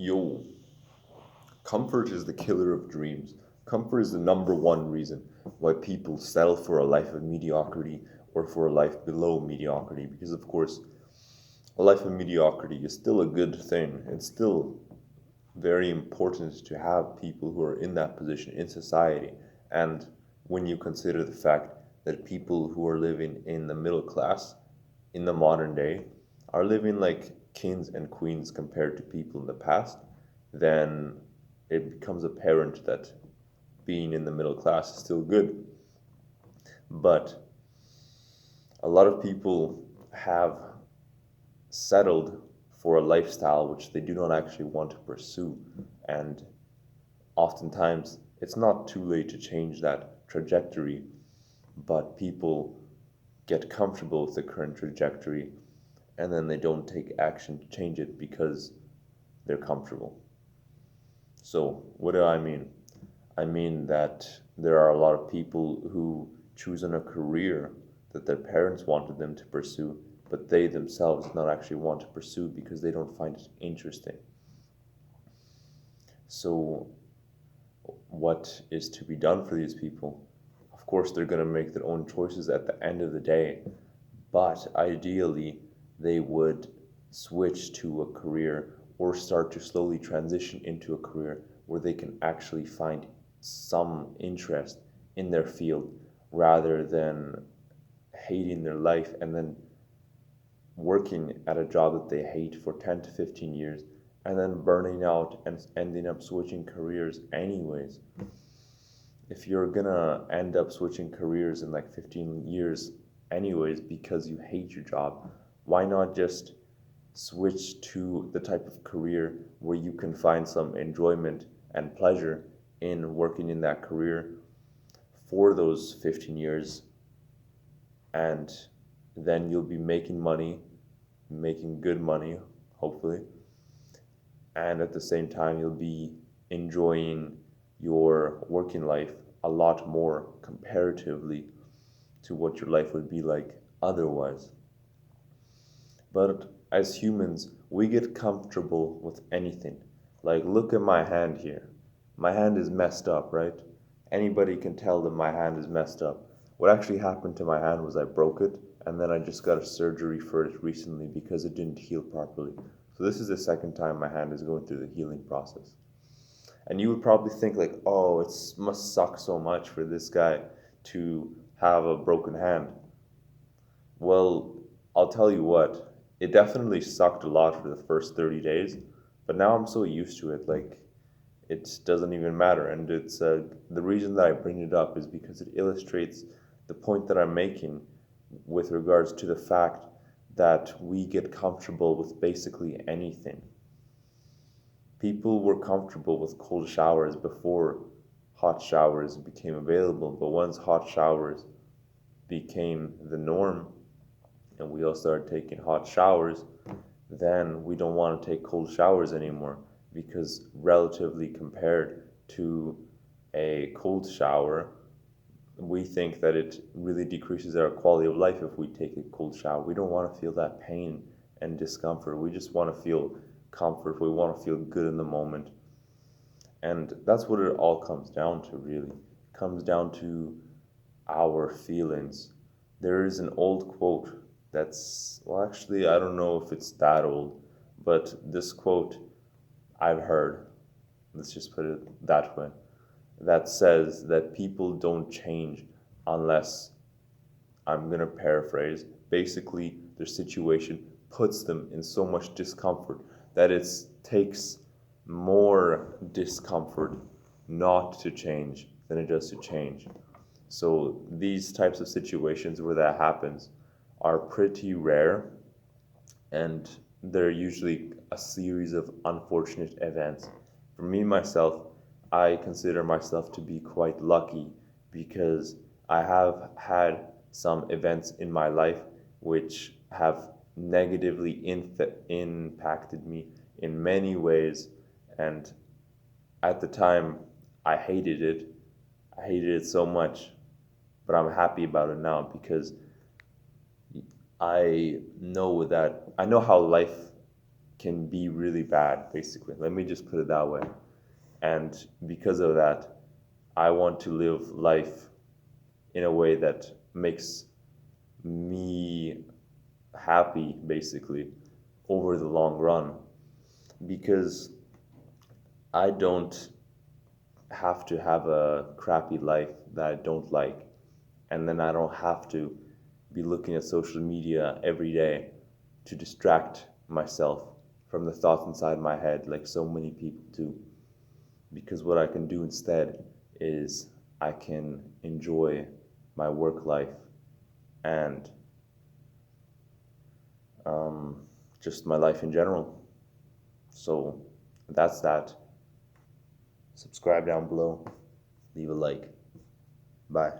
Yo, comfort is the killer of dreams. Comfort is the number one reason why people settle for a life of mediocrity or for a life below mediocrity. Because, of course, a life of mediocrity is still a good thing. It's still very important to have people who are in that position in society. And when you consider the fact that people who are living in the middle class in the modern day are living like kings and queens compared to people in the past, then it becomes apparent that being in the middle class is still good. But a lot of people have settled for a lifestyle which they do not actually want to pursue. And oftentimes, it's not too late to change that trajectory, but people get comfortable with the current trajectory and then they don't take action to change it because they're comfortable. So, what do I mean? I mean that there are a lot of people who choose on a career that their parents wanted them to pursue, but they themselves not actually want to pursue because they don't find it interesting. So, what is to be done for these people? Of course, they're going to make their own choices at the end of the day, but ideally, they would switch to a career or start to slowly transition into a career where they can actually find some interest in their field rather than hating their life and then working at a job that they hate for 10 to 15 years and then burning out and ending up switching careers anyways. If you're gonna end up switching careers in like 15 years anyways because you hate your job, why not just switch to the type of career where you can find some enjoyment and pleasure in working in that career for those 15 years, and then you'll be making money, making good money, hopefully, and at the same time, you'll be enjoying your working life a lot more comparatively to what your life would be like otherwise. But as humans, we get comfortable with anything. Like, look at my hand here. My hand is messed up, right? Anybody can tell that my hand is messed up. What actually happened to my hand was I broke it, and then I just got a surgery for it recently because it didn't heal properly. So this is the second time my hand is going through the healing process. And you would probably think like, oh, it must suck so much for this guy to have a broken hand. Well, I'll tell you what, it definitely sucked a lot for the first 30 days, but now I'm so used to it, like, it doesn't even matter. And it's the reason that I bring it up is because it illustrates the point that I'm making with regards to the fact that we get comfortable with basically anything. People were comfortable with cold showers before hot showers became available, but once hot showers became the norm, and we all started taking hot showers, then we don't want to take cold showers anymore because, relatively compared to a cold shower, we think that it really decreases our quality of life if we take a cold shower. We don't want to feel that pain and discomfort. We just want to feel comfort. We want to feel good in the moment. And that's what it all comes down to, really. It comes down to our feelings. There is an old quote that's, well, actually, I don't know if it's that old, but this quote I've heard, let's just put it that way, that says that people don't change unless, I'm going to paraphrase, basically their situation puts them in so much discomfort that it takes more discomfort not to change than it does to change. So these types of situations where that happens are pretty rare, and they're usually a series of unfortunate events. For me, myself, I consider myself to be quite lucky because I have had some events in my life which have negatively impacted me in many ways. And at the time, I hated it. I hated it so much, but I'm happy about it now because I know how life can be really bad, basically. Let me just put it that way. And because of that, I want to live life in a way that makes me happy, basically, over the long run. Because I don't have to have a crappy life that I don't like, and then I don't have to be looking at social media every day to distract myself from the thoughts inside my head, like so many people do. Because what I can do instead is I can enjoy my work life and just my life in general. So that's that. Subscribe down below, leave a like. Bye.